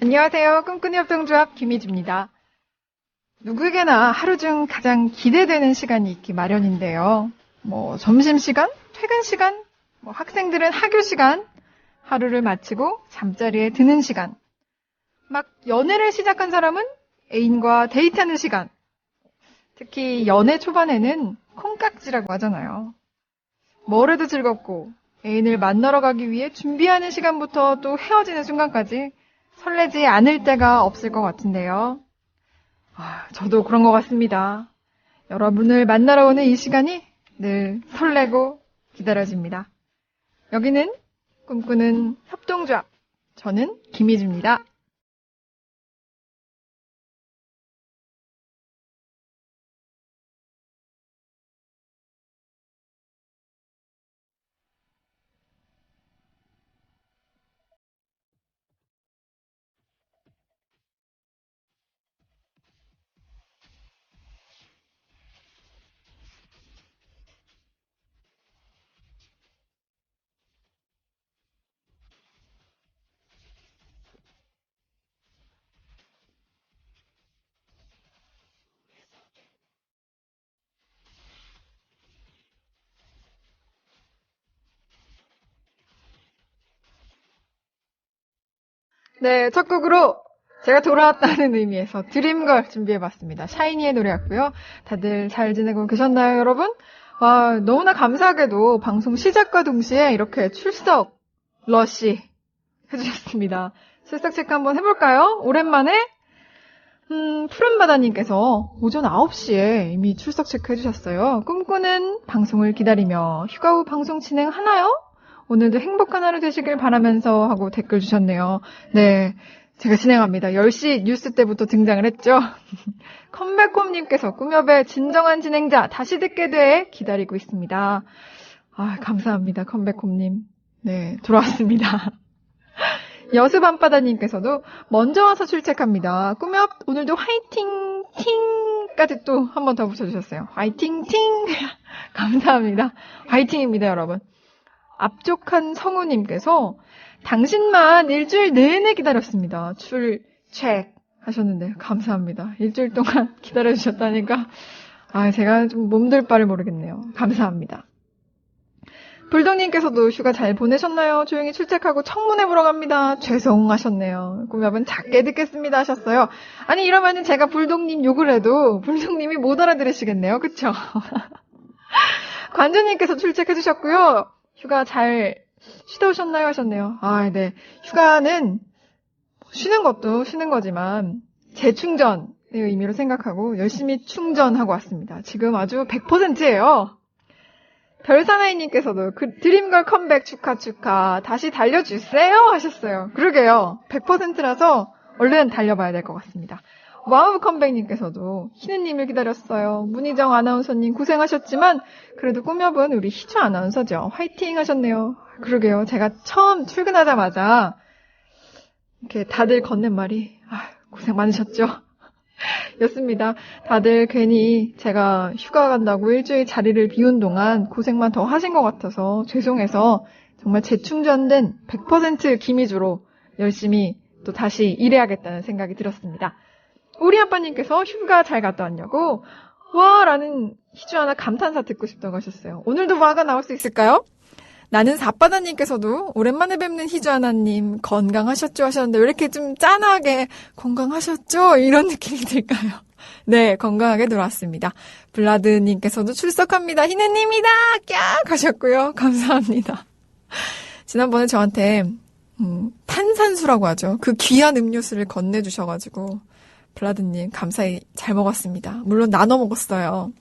안녕하세요. 꿈꾸는 협동조합 김희주입니다. 누구에게나 하루 중 가장 기대되는 시간이 있기 마련인데요. 점심시간, 퇴근시간, 학생들은 학교시간, 하루를 마치고 잠자리에 드는 시간, 막 연애를 시작한 사람은 애인과 데이트하는 시간, 특히 연애 초반에는 콩깍지라고 하잖아요. 뭘 해도 즐겁고 애인을 만나러 가기 위해 준비하는 시간부터 또 헤어지는 순간까지 설레지 않을 때가 없을 것 같은데요. 저도 그런 것 같습니다. 여러분을 만나러 오는 이 시간이 늘 설레고 기다려집니다. 여기는 꿈꾸는 협동조합. 저는 김희주입니다. 네, 첫 곡으로 제가 돌아왔다는 의미에서 드림걸 준비해봤습니다. 샤이니의 노래였고요. 다들 잘 지내고 계셨나요, 여러분? 너무나 감사하게도 방송 시작과 동시에 이렇게 출석 러시 해주셨습니다. 출석 체크 한번 해볼까요? 오랜만에 푸른바다님께서 오전 9시에 이미 출석 체크 해주셨어요. 꿈꾸는 방송을 기다리며 휴가 후 방송 진행하나요? 오늘도 행복한 하루 되시길 바라면서 하고 댓글 주셨네요. 네, 제가 진행합니다. 10시 뉴스 때부터 등장을 했죠. 컴백홈님께서 꿈엽의 진정한 진행자 다시 듣게 돼 기다리고 있습니다. 감사합니다. 컴백홈님. 네, 돌아왔습니다. 여수밤바다님께서도 먼저 와서 출첵합니다. 꿈엽 오늘도 화이팅 팅까지 또 한 번 더 붙여주셨어요. 화이팅 팅 감사합니다. 화이팅입니다, 여러분. 앞쪽한 성우님께서 당신만 일주일 내내 기다렸습니다. 출첵 하셨는데 감사합니다. 일주일 동안 기다려주셨다니까 제가 좀 몸둘 바를 모르겠네요. 감사합니다. 불독님께서도 휴가 잘 보내셨나요? 조용히 출첵하고 청문회 보러 갑니다. 죄송하셨네요. 꿈엽은 작게 듣겠습니다 하셨어요. 아니 이러면은 제가 불독님 욕을 해도 불독님이 못 알아들으시겠네요. 그쵸? 관주님께서 출첵해주셨고요. 휴가 잘 쉬다 오셨나요? 하셨네요. 네. 휴가는 쉬는 것도 쉬는 거지만 재충전의 의미로 생각하고 열심히 충전하고 왔습니다. 지금 아주 100%예요. 별사나이님께서도 드림걸 컴백 축하 다시 달려주세요 하셨어요. 그러게요. 100%라서 얼른 달려봐야 될 것 같습니다. 와우 컴백님께서도 희느님을 기다렸어요. 문희정 아나운서님 고생하셨지만 그래도 꿈엽은 우리 희주 아나운서죠. 화이팅 하셨네요. 그러게요. 제가 처음 출근하자마자 이렇게 다들 건넨 말이 고생 많으셨죠? 였습니다. 다들 괜히 제가 휴가 간다고 일주일 자리를 비운 동안 고생만 더 하신 것 같아서 죄송해서 정말 재충전된 100% 김희주로 열심히 또 다시 일해야겠다는 생각이 들었습니다. 우리 아빠님께서 휴가 잘 갔다 왔냐고 라는 희주 하나 감탄사 듣고 싶다고 하셨어요. 오늘도 와가 나올 수 있을까요? 나는 사바다님께서도 오랜만에 뵙는 희주 하나님 건강하셨죠 하셨는데 왜 이렇게 좀 짠하게 건강하셨죠? 이런 느낌이 들까요? 네, 건강하게 돌아왔습니다. 블라드님께서도 출석합니다. 희느님이다! 깍! 하셨고요. 감사합니다. 지난번에 저한테 탄산수라고 하죠. 그 귀한 음료수를 건네주셔가지고 블라드님 감사히 잘 먹었습니다. 물론 나눠 먹었어요.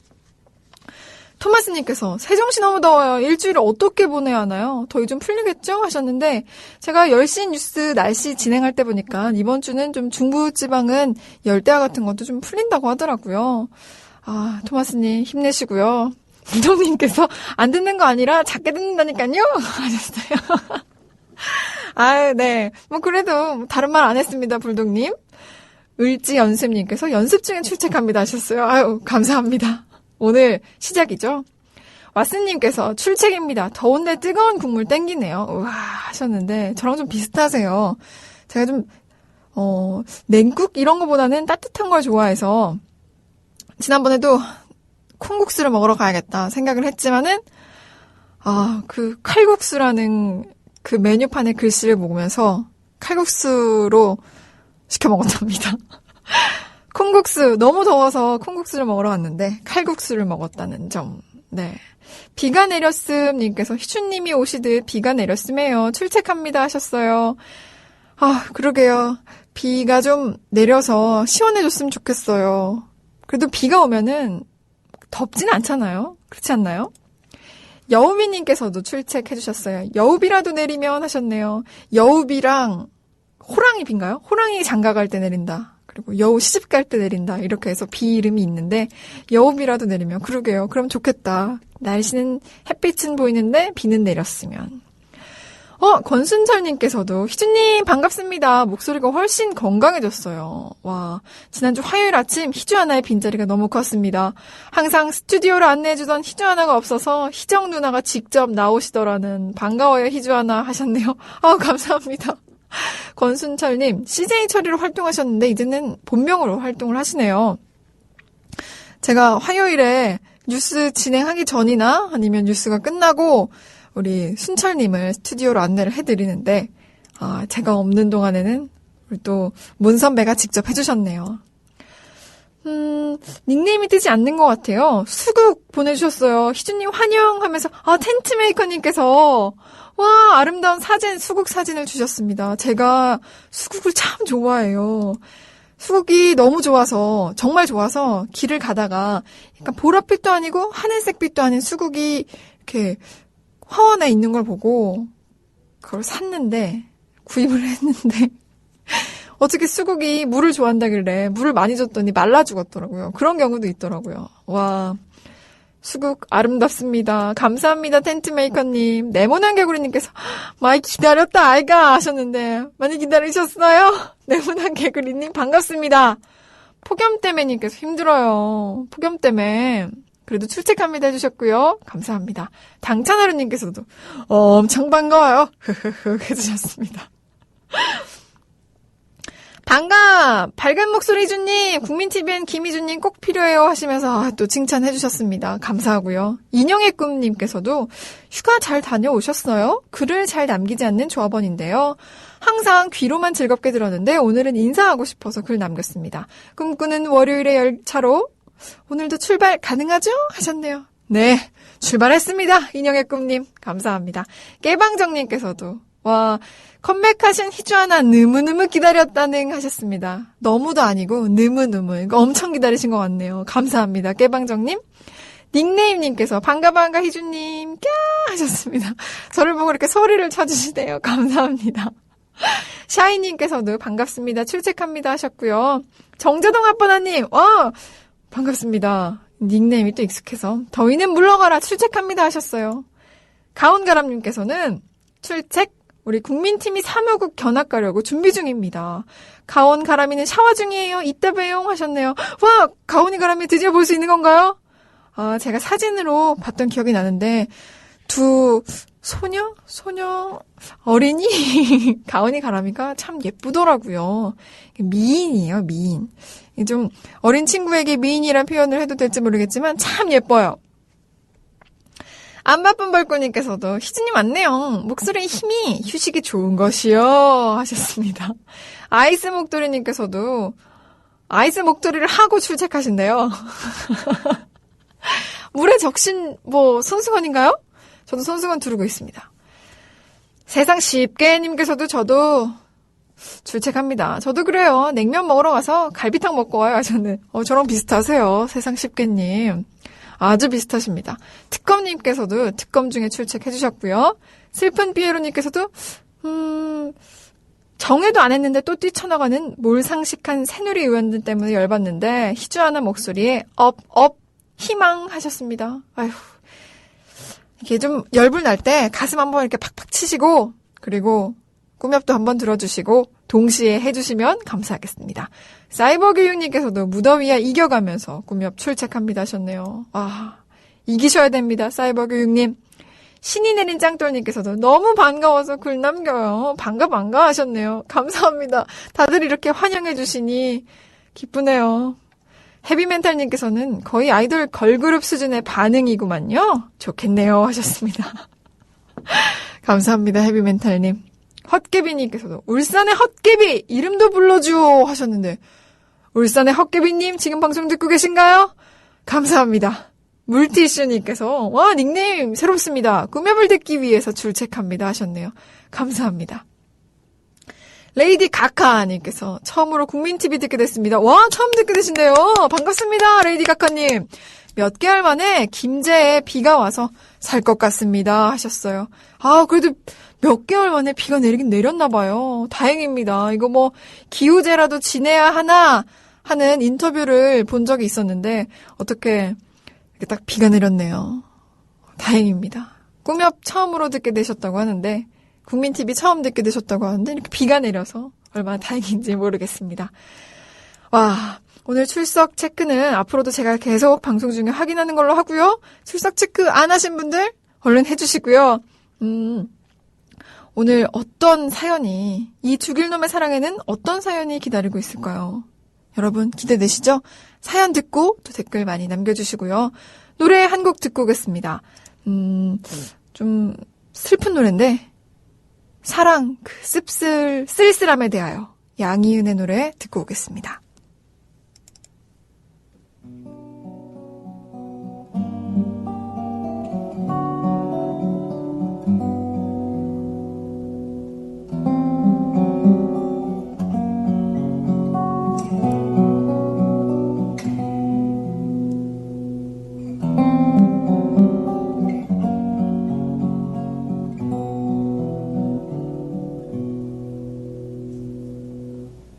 토마스님께서 세종시 너무 더워요. 일주일을 어떻게 보내야 하나요? 더위 좀 풀리겠죠? 하셨는데 제가 10시 뉴스 날씨 진행할 때 보니까 이번 주는 좀 중부지방은 열대야 같은 것도 좀 풀린다고 하더라고요. 토마스님 힘내시고요. 부동님께서 안 듣는 거 아니라 작게 듣는다니까요? 하셨어요. 네. 그래도 다른 말 안 했습니다, 불독님. 을지연습님께서 연습 중에 출첵합니다 하셨어요. 감사합니다. 오늘 시작이죠. 왓슨님께서 출첵입니다. 더운데 뜨거운 국물 땡기네요. 우와 하셨는데 저랑 좀 비슷하세요. 제가 좀 냉국 이런 거보다는 따뜻한 걸 좋아해서 지난번에도 콩국수를 먹으러 가야겠다 생각을 했지만은 그 칼국수라는 그 메뉴판의 글씨를 보면서 칼국수로 시켜 먹었답니다. 콩국수 너무 더워서 콩국수를 먹으러 갔는데 칼국수를 먹었다는 점. 네. 비가 내렸음 님께서 희준님이 오시듯 비가 내렸음에요. 출첵합니다 하셨어요. 그러게요. 비가 좀 내려서 시원해졌으면 좋겠어요. 그래도 비가 오면은 덥진 않잖아요. 그렇지 않나요? 여우비님께서도 출첵해주셨어요. 여우비라도 내리면 하셨네요. 여우비랑 호랑이 비인가요? 호랑이 장가갈 때 내린다. 그리고 여우 시집갈 때 내린다. 이렇게 해서 비 이름이 있는데 여우비라도 내리면 그러게요. 그럼 좋겠다. 날씨는 햇빛은 보이는데 비는 내렸으면. 권순철님께서도 희주님 반갑습니다. 목소리가 훨씬 건강해졌어요. 와, 지난주 화요일 아침 희주 하나의 빈자리가 너무 컸습니다. 항상 스튜디오를 안내해주던 희주 하나가 없어서 희정 누나가 직접 나오시더라는 반가워요 희주 하나 하셨네요. 감사합니다. 권순철님, CJ 처리로 활동하셨는데 이제는 본명으로 활동을 하시네요. 제가 화요일에 뉴스 진행하기 전이나 아니면 뉴스가 끝나고 우리 순철님을 스튜디오로 안내를 해드리는데 제가 없는 동안에는 우리 또 문선배가 직접 해주셨네요. 닉네임이 뜨지 않는 것 같아요. 수국 보내주셨어요. 희준님 환영하면서 텐트메이커님께서 와 아름다운 사진 수국 사진을 주셨습니다. 제가 수국을 참 좋아해요. 수국이 너무 좋아서 정말 좋아서 길을 가다가 약간 보랏빛도 아니고 하늘색빛도 아닌 수국이 이렇게 화원에 있는 걸 보고 그걸 샀는데 구입을 했는데 어떻게 수국이 물을 좋아한다길래 물을 많이 줬더니 말라 죽었더라고요. 그런 경우도 있더라고요. 와 수국 아름답습니다. 감사합니다 텐트메이커님. 네모난 개구리님께서 많이 기다렸다 아이가 하셨는데 많이 기다리셨어요? 네모난 개구리님 반갑습니다. 폭염 때문에님께서 힘들어요. 폭염 때문에 그래도 출첵합니다 해주셨고요. 감사합니다. 당찬하루님께서도 엄청 반가워요. 해주셨습니다. 밝은 목소리 주님, 국민TV엔 김희주님 꼭 필요해요 하시면서 또 칭찬해주셨습니다. 감사하고요. 인형의 꿈님께서도 휴가 잘 다녀오셨어요? 글을 잘 남기지 않는 조합원인데요. 항상 귀로만 즐겁게 들었는데 오늘은 인사하고 싶어서 글 남겼습니다. 꿈꾸는 월요일의 열차로 오늘도 출발 가능하죠? 하셨네요. 네, 출발했습니다. 인형의 꿈님 감사합니다. 깨방정님께서도 와 컴백하신 희주 하나 느무느무 기다렸다는 하셨습니다. 너무도 아니고 느무느무 이거 엄청 기다리신 것 같네요. 감사합니다. 깨방정님. 닉네임님께서 반가 희주님 꺄 하셨습니다. 저를 보고 이렇게 소리를 쳐주시네요. 감사합니다. 샤이님께서도 반갑습니다. 출첵합니다 하셨고요. 정재동 아빠나님 반갑습니다. 닉네임이 또 익숙해서 더위는 물러가라 출첵합니다 하셨어요. 가온가람님께서는 출첵 우리 국민팀이 사무국 견학 가려고 준비 중입니다. 가온 가람이는 샤워 중이에요. 이따 봬요 하셨네요. 와 가온이 가람이 드디어 볼 수 있는 건가요? 제가 사진으로 봤던 기억이 나는데 두 소녀 어린이 가온이 가람이가 참 예쁘더라고요. 미인이에요 미인. 좀 어린 친구에게 미인이란 표현을 해도 될지 모르겠지만 참 예뻐요. 안 바쁜 벌꾸님께서도 희진님 맞네요. 목소리의 힘이 휴식이 좋은 것이요 하셨습니다. 아이스 목도리님께서도 아이스 목도리를 하고 출첵하신대요. 물에 적신 손수건인가요? 저도 손수건 두르고 있습니다. 세상 쉽게 님께서도 저도 출첵합니다. 저도 그래요. 냉면 먹으러 가서 갈비탕 먹고 와요 하셨는데 저랑 비슷하세요. 세상 쉽게님. 아주 비슷하십니다. 특검님께서도 특검 중에 출첵해주셨고요. 슬픈 피에로님께서도 정회도 안 했는데 또 뛰쳐나가는 몰상식한 새누리 의원들 때문에 열받는데 희주하나 목소리에 업 희망하셨습니다. 아휴 이게 좀 열불 날 때 가슴 한번 이렇게 팍팍 치시고 그리고 꿈엽도 한번 들어주시고 동시에 해주시면 감사하겠습니다. 사이버교육님께서도 무더위야 이겨가면서 꿈엽 출첵합니다 하셨네요. 이기셔야 됩니다. 사이버교육님. 신이 내린 짱돌님께서도 너무 반가워서 글 남겨요. 반가 하셨네요. 감사합니다. 다들 이렇게 환영해 주시니 기쁘네요. 헤비멘탈님께서는 거의 아이돌 걸그룹 수준의 반응이구만요. 좋겠네요 하셨습니다. 감사합니다. 헤비멘탈님. 헛개비님께서도 울산의 헛개비 이름도 불러주오 하셨는데 울산의 헛개비님 지금 방송 듣고 계신가요? 감사합니다. 물티슈님께서 와 닉네임 새롭습니다. 꾸며볼 듣기 위해서 출첵합니다 하셨네요. 감사합니다. 레이디 가카님께서 처음으로 국민TV 듣게 됐습니다. 와 처음 듣게 되신대요. 반갑습니다. 레이디 가카님. 몇 개월 만에 김제에 비가 와서 살 것 같습니다 하셨어요. 아 그래도 몇 개월 만에 비가 내리긴 내렸나 봐요. 다행입니다. 이거 뭐 기후제라도 지내야 하나 하는 인터뷰를 본 적이 있었는데 어떻게 이렇게 딱 비가 내렸네요. 다행입니다. 꿈엽 처음으로 듣게 되셨다고 하는데 국민TV 처음 듣게 되셨다고 하는데 이렇게 비가 내려서 얼마나 다행인지 모르겠습니다. 와 오늘 출석 체크는 앞으로도 제가 계속 방송 중에 확인하는 걸로 하고요. 출석 체크 안 하신 분들 얼른 해주시고요. 오늘 어떤 사연이 이 죽일 놈의 사랑에는 어떤 사연이 기다리고 있을까요? 여러분 기대되시죠? 사연 듣고 또 댓글 많이 남겨주시고요. 노래 한 곡 듣고 오겠습니다. 좀 슬픈 노래인데 사랑 그 쓸쓸함에 대하여 양희은의 노래 듣고 오겠습니다.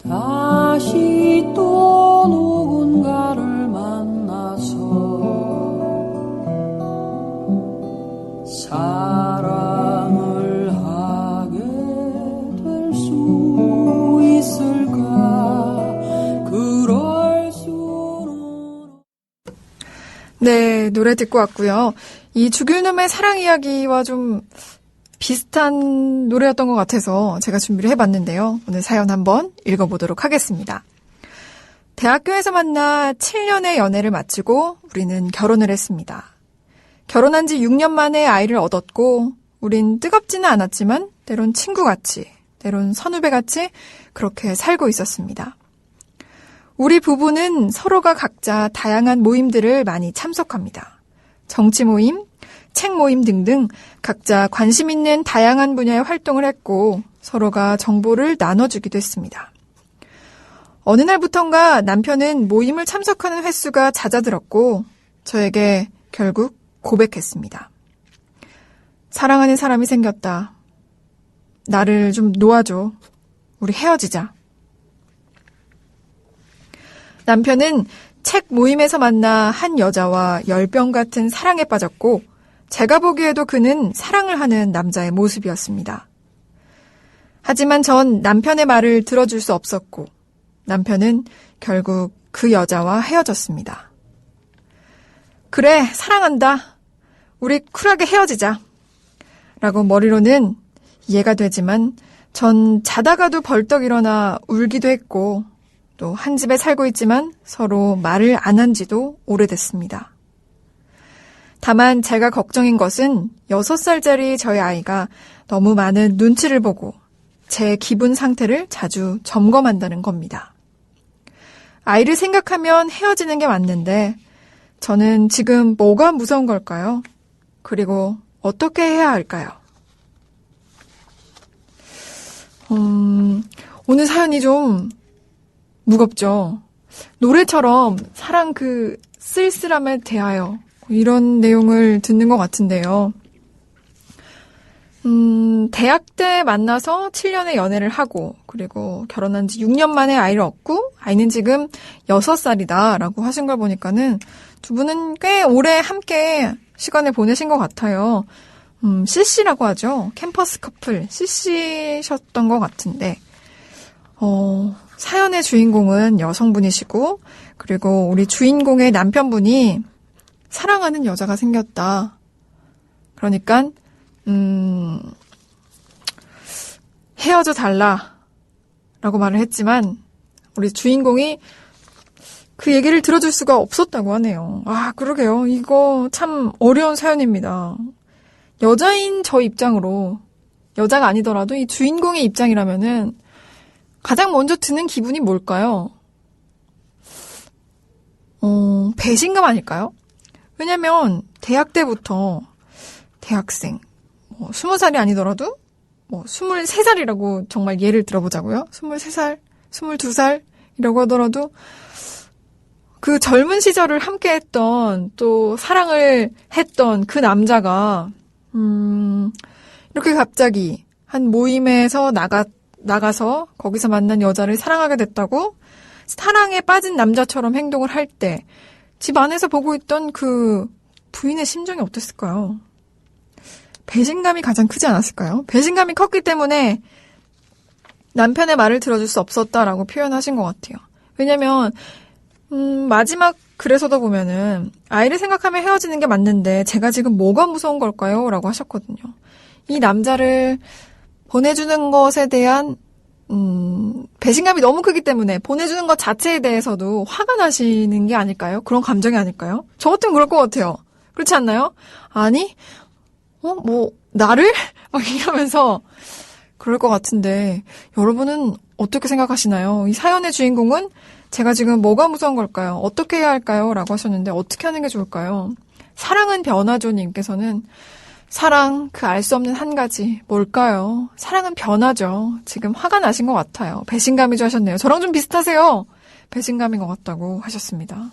다시 또 누군가를 만나서 사랑을 하게 될 수 있을까 그럴 수는 네 노래 듣고 왔고요. 이 죽일 놈의 사랑 이야기와 좀 비슷한 노래였던 것 같아서 제가 준비를 해봤는데요. 오늘 사연 한번 읽어보도록 하겠습니다. 대학교에서 만나 7년의 연애를 마치고 우리는 결혼을 했습니다. 결혼한 지 6년 만에 아이를 얻었고 우린 뜨겁지는 않았지만 때론 친구같이, 때론 선후배같이 그렇게 살고 있었습니다. 우리 부부는 서로가 각자 다양한 모임들을 많이 참석합니다. 정치 모임, 책 모임 등등 각자 관심 있는 다양한 분야의 활동을 했고 서로가 정보를 나눠주기도 했습니다. 어느 날부턴가 남편은 모임을 참석하는 횟수가 잦아들었고 저에게 결국 고백했습니다. 사랑하는 사람이 생겼다. 나를 좀 놓아줘. 우리 헤어지자. 남편은 책 모임에서 만나 한 여자와 열병 같은 사랑에 빠졌고 제가 보기에도 그는 사랑을 하는 남자의 모습이었습니다. 하지만 전 남편의 말을 들어줄 수 없었고 남편은 결국 그 여자와 헤어졌습니다. 그래, 사랑한다. 우리 쿨하게 헤어지자. 라고 머리로는 이해가 되지만 전 자다가도 벌떡 일어나 울기도 했고 또 한 집에 살고 있지만 서로 말을 안 한 지도 오래됐습니다. 다만 제가 걱정인 것은 6살짜리 저희 아이가 너무 많은 눈치를 보고 제 기분 상태를 자주 점검한다는 겁니다. 아이를 생각하면 헤어지는 게 맞는데 저는 지금 뭐가 무서운 걸까요? 그리고 어떻게 해야 할까요? 오늘 사연이 좀 무겁죠? 노래처럼 사랑 그 쓸쓸함에 대하여 이런 내용을 듣는 것 같은데요. 대학 때 만나서 7년의 연애를 하고 그리고 결혼한 지 6년 만에 아이를 얻고 아이는 지금 6살이다라고 하신 걸 보니까는 두 분은 꽤 오래 함께 시간을 보내신 것 같아요. CC라고 하죠. 캠퍼스 커플 CC셨던 것 같은데 사연의 주인공은 여성분이시고 그리고 우리 주인공의 남편분이 사랑하는 여자가 생겼다. 그러니까 헤어져 달라라고 말을 했지만 우리 주인공이 그 얘기를 들어줄 수가 없었다고 하네요. 아, 그러게요. 이거 참 어려운 사연입니다. 여자인 저 입장으로, 여자가 아니더라도 이 주인공의 입장이라면은 가장 먼저 드는 기분이 뭘까요? 배신감 아닐까요? 왜냐면 대학 때부터 대학생, 20살이 아니더라도 23살이라고 정말 예를 들어보자고요. 23살, 22살이라고 하더라도 그 젊은 시절을 함께 했던 또 사랑을 했던 그 남자가 이렇게 갑자기 한 모임에서 나가서 거기서 만난 여자를 사랑하게 됐다고 사랑에 빠진 남자처럼 행동을 할 때 집 안에서 보고 있던 그 부인의 심정이 어땠을까요? 배신감이 가장 크지 않았을까요? 배신감이 컸기 때문에 남편의 말을 들어줄 수 없었다라고 표현하신 것 같아요. 왜냐면 마지막 글에서도 보면은 아이를 생각하며 헤어지는 게 맞는데 제가 지금 뭐가 무서운 걸까요? 라고 하셨거든요. 이 남자를 보내주는 것에 대한 배신감이 너무 크기 때문에 보내주는 것 자체에 대해서도 화가 나시는 게 아닐까요? 그런 감정이 아닐까요? 저 같으면 그럴 것 같아요. 그렇지 않나요? 아니, 나를? 막 이러면서 그럴 것 같은데 여러분은 어떻게 생각하시나요? 이 사연의 주인공은 제가 지금 뭐가 무서운 걸까요? 어떻게 해야 할까요? 라고 하셨는데 어떻게 하는 게 좋을까요? 사랑은 변하죠 님께서는 사랑, 그 알 수 없는 한 가지 뭘까요? 사랑은 변하죠. 지금 화가 나신 것 같아요. 배신감이죠 하셨네요. 저랑 좀 비슷하세요. 배신감인 것 같다고 하셨습니다.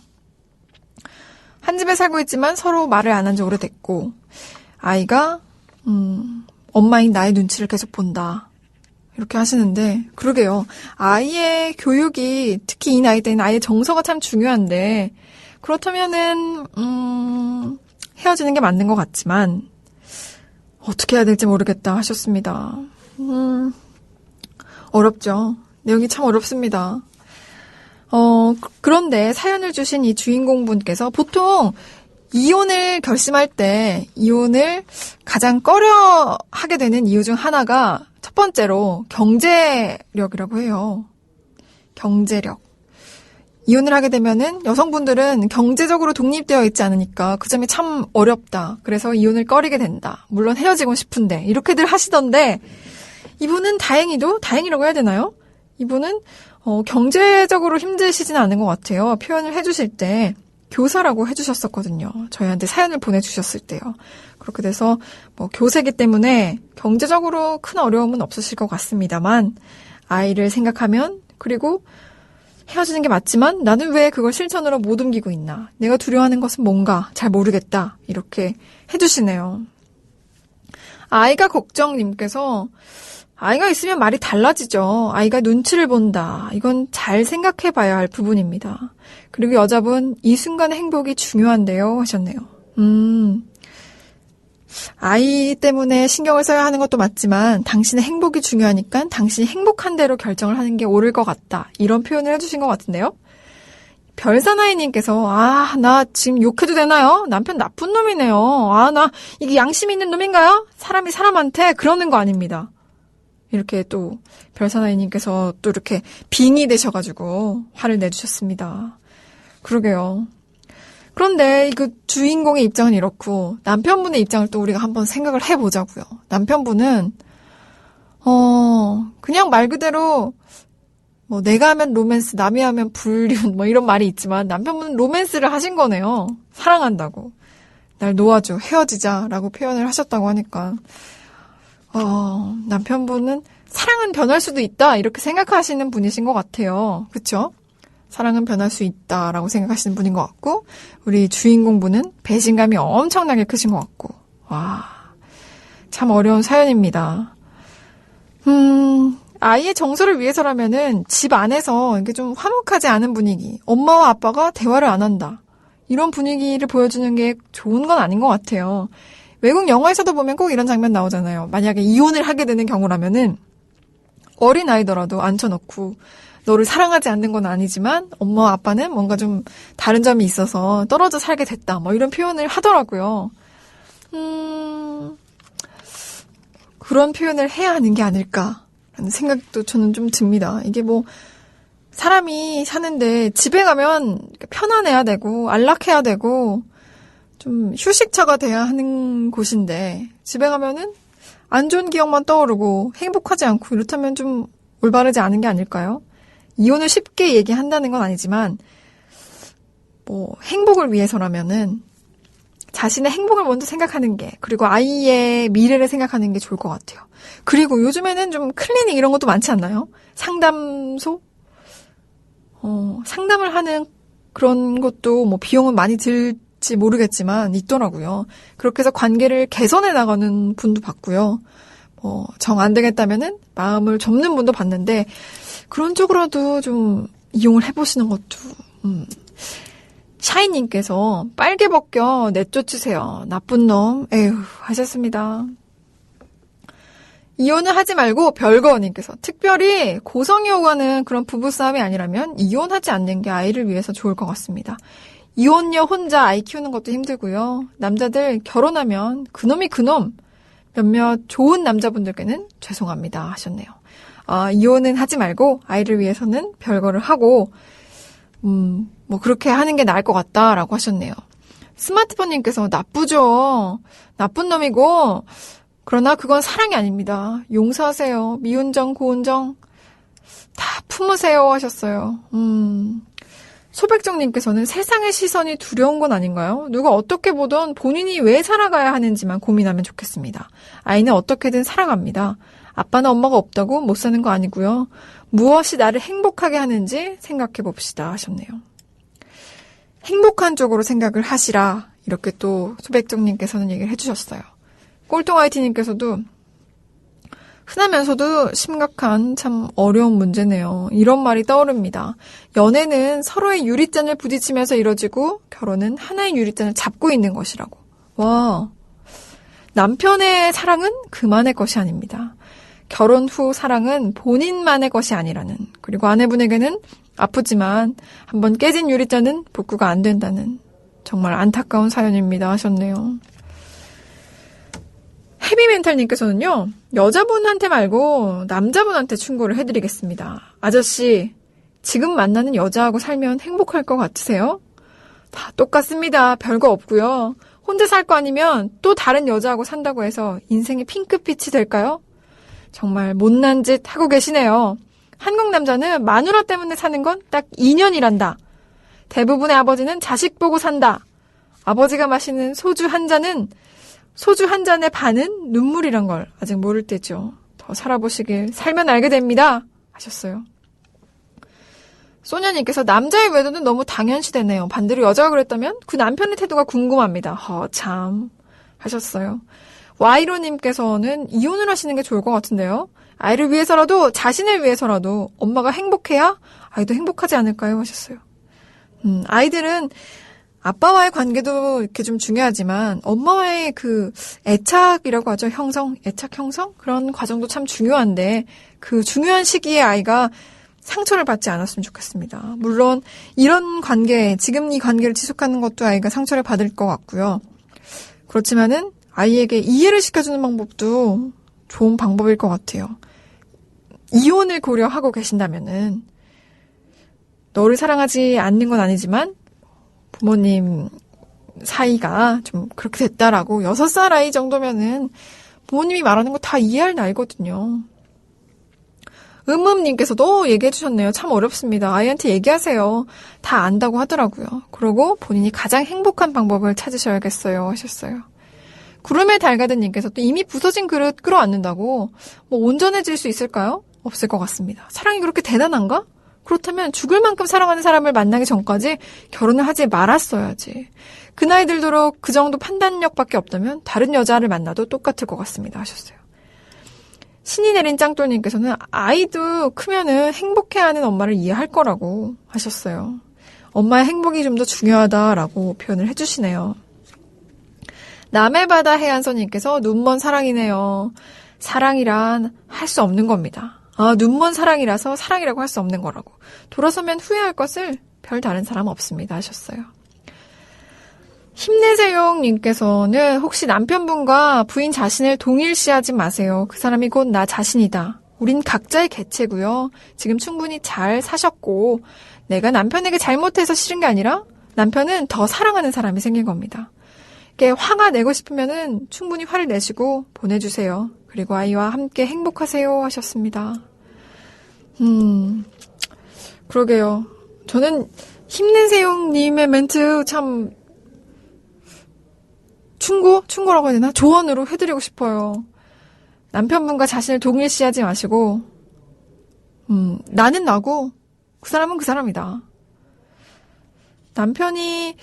한 집에 살고 있지만 서로 말을 안 한 지 오래됐고 아이가 엄마인 나의 눈치를 계속 본다. 이렇게 하시는데 그러게요. 아이의 교육이 특히 이 나이 때는 아이의 정서가 참 중요한데 그렇다면은 헤어지는 게 맞는 것 같지만 어떻게 해야 될지 모르겠다 하셨습니다. 어렵죠. 내용이 참 어렵습니다. 그런데 사연을 주신 이 주인공분께서 보통 이혼을 결심할 때 이혼을 가장 꺼려 하게 되는 이유 중 하나가 첫 번째로 경제력이라고 해요. 경제력. 이혼을 하게 되면은 여성분들은 경제적으로 독립되어 있지 않으니까 그 점이 참 어렵다. 그래서 이혼을 꺼리게 된다. 물론 헤어지고 싶은데 이렇게들 하시던데 이분은 다행이라고 해야 되나요? 이분은 경제적으로 힘드시진 않은 것 같아요. 표현을 해주실 때 교사라고 해주셨었거든요. 저희한테 사연을 보내주셨을 때요. 그렇게 돼서 교사이기 때문에 경제적으로 큰 어려움은 없으실 것 같습니다만 아이를 생각하면 그리고 헤어지는 게 맞지만 나는 왜 그걸 실천으로 못 옮기고 있나. 내가 두려워하는 것은 뭔가 잘 모르겠다. 이렇게 해주시네요. 아이가 걱정님께서 아이가 있으면 말이 달라지죠. 아이가 눈치를 본다. 이건 잘 생각해 봐야 할 부분입니다. 그리고 여자분 이 순간의 행복이 중요한데요 하셨네요. 아이 때문에 신경을 써야 하는 것도 맞지만 당신의 행복이 중요하니까 당신이 행복한 대로 결정을 하는 게 옳을 것 같다. 이런 표현을 해주신 것 같은데요. 별사나이님께서 나 지금 욕해도 되나요? 남편 나쁜 놈이네요. 나 이게 양심 있는 놈인가요? 사람이 사람한테 그러는 거 아닙니다. 이렇게 또 별사나이님께서 또 이렇게 빙의 되셔가지고 화를 내주셨습니다. 그러게요. 그런데 그 주인공의 입장은 이렇고 남편분의 입장을 또 우리가 한번 생각을 해보자고요. 남편분은 그냥 말 그대로 내가 하면 로맨스, 남이 하면 불륜 이런 말이 있지만 남편분은 로맨스를 하신 거네요. 사랑한다고. 날 놓아줘, 헤어지자라고 표현을 하셨다고 하니까 남편분은 사랑은 변할 수도 있다 이렇게 생각하시는 분이신 것 같아요. 그렇죠? 사랑은 변할 수 있다라고 생각하시는 분인 것 같고 우리 주인공분은 배신감이 엄청나게 크신 것 같고 참 어려운 사연입니다. 아이의 정서를 위해서라면은 집 안에서 이게 좀 화목하지 않은 분위기, 엄마와 아빠가 대화를 안 한다 이런 분위기를 보여주는 게 좋은 건 아닌 것 같아요. 외국 영화에서도 보면 꼭 이런 장면 나오잖아요. 만약에 이혼을 하게 되는 경우라면은 어린 아이더라도 앉혀놓고 너를 사랑하지 않는 건 아니지만 엄마와 아빠는 뭔가 좀 다른 점이 있어서 떨어져 살게 됐다. 이런 표현을 하더라고요. 그런 표현을 해야 하는 게 아닐까라는 생각도 저는 좀 듭니다. 이게 뭐 사람이 사는데 집에 가면 편안해야 되고 안락해야 되고 좀 휴식처가 돼야 하는 곳인데 집에 가면은 안 좋은 기억만 떠오르고 행복하지 않고 이렇다면 좀 올바르지 않은 게 아닐까요? 이혼을 쉽게 얘기한다는 건 아니지만 뭐 행복을 위해서라면은 자신의 행복을 먼저 생각하는 게 그리고 아이의 미래를 생각하는 게 좋을 것 같아요. 그리고 요즘에는 좀 클리닉 이런 것도 많지 않나요? 상담소? 상담을 하는 그런 것도 뭐 비용은 많이 들지 모르겠지만 있더라고요. 그렇게 해서 관계를 개선해 나가는 분도 봤고요. 정 안 되겠다면은 마음을 접는 분도 봤는데 그런 쪽으로도 좀 이용을 해보시는 것도 샤이님께서 빨개 벗겨 내쫓으세요. 나쁜 놈. 에휴 하셨습니다. 이혼을 하지 말고 별거님께서 특별히 고성이 오가는 그런 부부싸움이 아니라면 이혼하지 않는 게 아이를 위해서 좋을 것 같습니다. 이혼녀 혼자 아이 키우는 것도 힘들고요. 남자들 결혼하면 그놈이 그놈. 몇몇 좋은 남자분들께는 죄송합니다 하셨네요. 이혼은 하지 말고 아이를 위해서는 별거를 하고 뭐 그렇게 하는 게 나을 것 같다라고 하셨네요. 스마트폰님께서 나쁘죠. 나쁜 놈이고 그러나 그건 사랑이 아닙니다. 용서하세요. 미운정 고운정 다 품으세요 하셨어요. 소백정님께서는 세상의 시선이 두려운 건 아닌가요? 누가 어떻게 보던 본인이 왜 살아가야 하는지만 고민하면 좋겠습니다. 아이는 어떻게든 살아갑니다. 아빠나 엄마가 없다고 못 사는 거 아니고요. 무엇이 나를 행복하게 하는지 생각해 봅시다 하셨네요. 행복한 쪽으로 생각을 하시라 이렇게 또 소백정님께서는 얘기를 해주셨어요. 꼴통아이티님께서도 흔하면서도 심각한 참 어려운 문제네요. 이런 말이 떠오릅니다. 연애는 서로의 유리잔을 부딪히면서 이뤄지고 결혼은 하나의 유리잔을 잡고 있는 것이라고. 와, 남편의 사랑은 그만의 것이 아닙니다. 결혼 후 사랑은 본인만의 것이 아니라는, 그리고 아내분에게는 아프지만 한번 깨진 유리잔은 복구가 안 된다는 정말 안타까운 사연입니다 하셨네요. 헤비멘탈님께서는요, 여자분한테 말고 남자분한테 충고를 해드리겠습니다. 아저씨, 지금 만나는 여자하고 살면 행복할 것 같으세요? 다 똑같습니다. 별거 없고요. 혼자 살 거 아니면 또 다른 여자하고 산다고 해서 인생이 핑크빛이 될까요? 정말 못난 짓 하고 계시네요. 한국 남자는 마누라 때문에 사는 건 딱 2년이란다. 대부분의 아버지는 자식 보고 산다. 아버지가 마시는 소주 한 잔의 반은 눈물이란 걸 아직 모를 때죠. 더 살아보시길 살면 알게 됩니다 하셨어요. 소녀님께서 남자의 외도는 너무 당연시되네요. 반대로 여자가 그랬다면 그 남편의 태도가 궁금합니다. 참 하셨어요. 와이로님께서는 이혼을 하시는 게 좋을 것 같은데요. 아이를 위해서라도 자신을 위해서라도 엄마가 행복해야 아이도 행복하지 않을까요 하셨어요. 아이들은 아빠와의 관계도 이렇게 좀 중요하지만 엄마와의 그 애착이라고 하죠. 애착 형성? 그런 과정도 참 중요한데 그 중요한 시기에 아이가 상처를 받지 않았으면 좋겠습니다. 물론 이런 관계, 지금 이 관계를 지속하는 것도 아이가 상처를 받을 것 같고요. 그렇지만은 아이에게 이해를 시켜주는 방법도 좋은 방법일 것 같아요. 이혼을 고려하고 계신다면은 너를 사랑하지 않는 건 아니지만 부모님 사이가 좀 그렇게 됐다라고 6살 아이 정도면은 부모님이 말하는 거 다 이해할 나이거든요. 님께서도 얘기해 주셨네요. 참 어렵습니다. 아이한테 얘기하세요. 다 안다고 하더라고요. 그러고 본인이 가장 행복한 방법을 찾으셔야겠어요 하셨어요. 구름의 달가든님께서 또 이미 부서진 그릇 끌어안는다고 뭐 온전해질 수 있을까요? 없을 것 같습니다. 사랑이 그렇게 대단한가? 그렇다면 죽을 만큼 사랑하는 사람을 만나기 전까지 결혼을 하지 말았어야지. 그 나이 들도록 그 정도 판단력밖에 없다면 다른 여자를 만나도 똑같을 것 같습니다 하셨어요. 신이 내린 짱돌님께서는 아이도 크면은 행복해하는 엄마를 이해할 거라고 하셨어요. 엄마의 행복이 좀 더 중요하다라고 표현을 해주시네요. 남의 바다 해안선님께서 눈먼 사랑이네요. 사랑이란 할 수 없는 겁니다. 눈먼 사랑이라서 사랑이라고 할 수 없는 거라고. 돌아서면 후회할 것을 별 다른 사람 없습니다 하셨어요. 힘내세요님께서는 혹시 남편분과 부인 자신을 동일시하지 마세요. 그 사람이 곧 나 자신이다. 우린 각자의 개체고요. 지금 충분히 잘 사셨고 내가 남편에게 잘못해서 싫은 게 아니라 남편은 더 사랑하는 사람이 생긴 겁니다. 이렇게 화가 내고 싶으면은 충분히 화를 내시고 보내주세요. 그리고 아이와 함께 행복하세요 하셨습니다. 그러게요. 저는 힘내세요님의 멘트 참 충고라고 해야 되나? 조언으로 해드리고 싶어요. 남편분과 자신을 동일시하지 마시고 나는 나고 그 사람은 그 사람이다. 남편이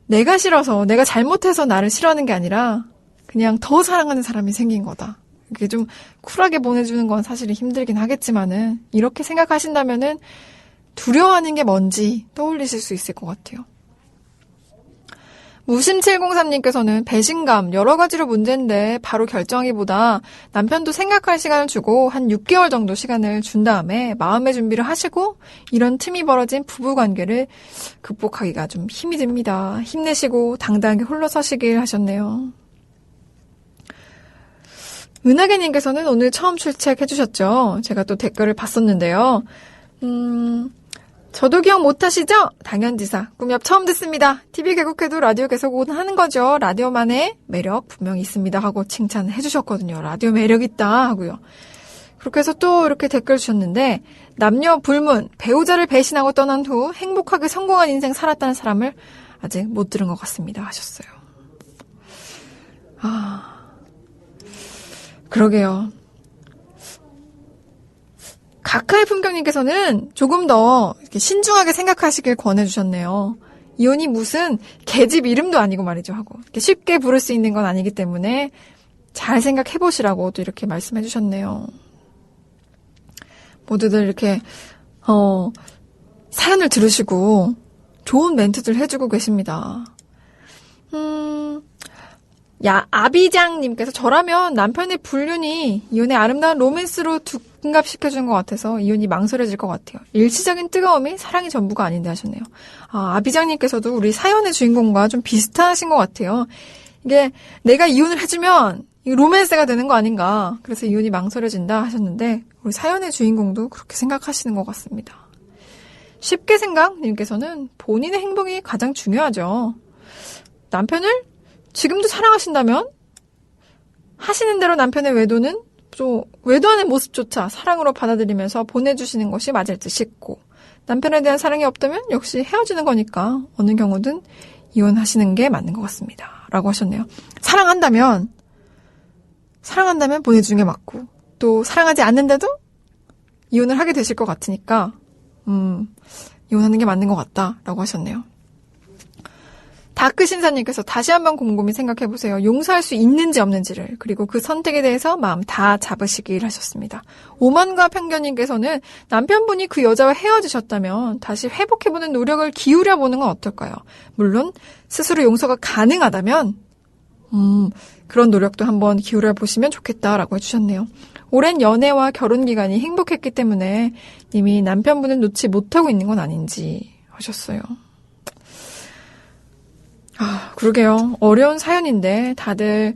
내가 싫어서 내가 잘못해서 나를 싫어하는 게 아니라 그냥 더 사랑하는 사람이 생긴 거다. 이게 좀 쿨하게 보내주는 건 사실 힘들긴 하겠지만은 이렇게 생각하신다면은 두려워하는 게 뭔지 떠올리실 수 있을 것 같아요. 무심703님께서는 배신감 여러 가지로 문제인데 바로 결정하기보다 남편도 생각할 시간을 주고 한 6개월 정도 시간을 준 다음에 마음의 준비를 하시고 이런 틈이 벌어진 부부관계를 극복하기가 좀 힘이 듭니다. 힘내시고 당당하게 홀로 서시길 하셨네요. 은하계님께서는 오늘 처음 출첵해 주셨죠. 제가 또 댓글을 봤었는데요. 저도 기억 못하시죠? 당연지사 꿈엽 처음 듣습니다. TV 개국해도 라디오 계속 하는 거죠. 라디오만의 매력 분명히 있습니다 하고 칭찬해 주셨거든요. 라디오 매력 있다 하고요. 그렇게 해서 또 이렇게 댓글 주셨는데 남녀 불문 배우자를 배신하고 떠난 후 행복하게 성공한 인생 살았다는 사람을 아직 못 들은 것 같습니다 하셨어요. 그러게요. 가카의 품격님께서는 조금 더 이렇게 신중하게 생각하시길 권해주셨네요. 이혼이 무슨 계집 이름도 아니고 말이죠 하고 이렇게 쉽게 부를 수 있는 건 아니기 때문에 잘 생각해보시라고 또 이렇게 말씀해주셨네요. 모두들 이렇게 사연을 들으시고 좋은 멘트들 해주고 계십니다. 아비장님께서 저라면 남편의 불륜이 이혼의 아름다운 로맨스로 둔갑시켜주는 것 같아서 이혼이 망설여질 것 같아요. 일시적인 뜨거움이 사랑이 전부가 아닌데 하셨네요. 아비장님께서도 우리 사연의 주인공과 좀 비슷하신 것 같아요. 이게 내가 이혼을 해주면 로맨스가 되는 거 아닌가. 그래서 이혼이 망설여진다 하셨는데 우리 사연의 주인공도 그렇게 생각하시는 것 같습니다. 쉽게 생각님께서는 본인의 행복이 가장 중요하죠. 남편을 지금도 사랑하신다면 하시는 대로 남편의 외도는 또 외도하는 모습조차 사랑으로 받아들이면서 보내주시는 것이 맞을 듯 싶고 남편에 대한 사랑이 없다면 역시 헤어지는 거니까 어느 경우든 이혼하시는 게 맞는 것 같습니다. 라고 하셨네요. 사랑한다면 보내주는 게 맞고 또 사랑하지 않는데도 이혼을 하게 되실 것 같으니까 이혼하는 게 맞는 것 같다 라고 하셨네요. 다크신사님께서 다시 한번 곰곰이 생각해보세요. 용서할 수 있는지 없는지를 그리고 그 선택에 대해서 마음 다 잡으시길 하셨습니다. 오만과 편견님께서는 남편분이 그 여자와 헤어지셨다면 다시 회복해보는 노력을 기울여보는 건 어떨까요? 물론 스스로 용서가 가능하다면 그런 노력도 한번 기울여보시면 좋겠다라고 해주셨네요. 오랜 연애와 결혼 기간이 행복했기 때문에 이미 남편분을 놓지 못하고 있는 건 아닌지 하셨어요. 그러게요. 어려운 사연인데 다들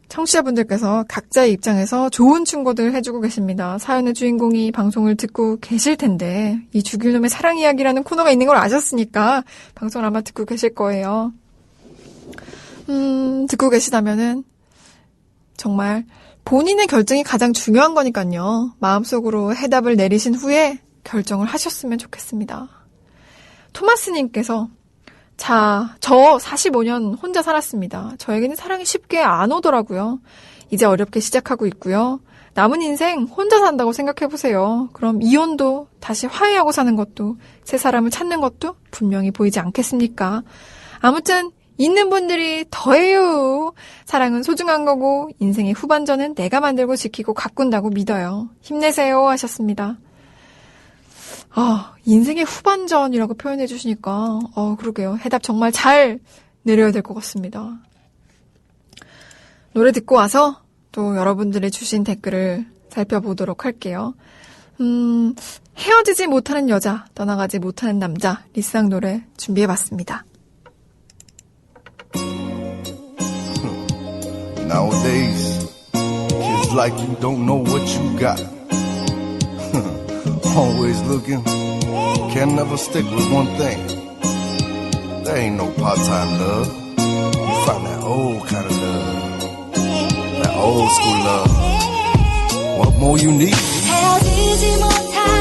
청취자분들께서 각자의 입장에서 좋은 충고들 해주고 계십니다. 사연의 주인공이 방송을 듣고 계실 텐데 이 죽일 놈의 사랑 이야기라는 코너가 있는 걸 아셨으니까 방송을 아마 듣고 계실 거예요. 듣고 계시다면은 정말 본인의 결정이 가장 중요한 거니까요. 마음속으로 해답을 내리신 후에 결정을 하셨으면 좋겠습니다. 토마스님께서 저 45년 혼자 살았습니다. 저에게는 사랑이 쉽게 안 오더라고요. 이제 어렵게 시작하고 있고요. 남은 인생 혼자 산다고 생각해보세요. 그럼 이혼도 다시 화해하고 사는 것도 새 사람을 찾는 것도 분명히 보이지 않겠습니까? 아무튼 있는 분들이 더해요. 사랑은 소중한 거고 인생의 후반전은 내가 만들고 지키고 가꾼다고 믿어요. 힘내세요 하셨습니다. 인생의 후반전이라고 표현해 주시니까 그러게요. 해답 정말 잘 내려야 될 것 같습니다. 노래 듣고 와서 또 여러분들이 주신 댓글을 살펴보도록 할게요. 헤어지지 못하는 여자, 떠나가지 못하는 남자, 리쌍 노래 준비해봤습니다. Nowadays, kids like you don't know what you got. Always looking, can never stick with one thing. There ain't no part-time love. You find that old kind of love, that old school love. What more you need? 헤어지지 못한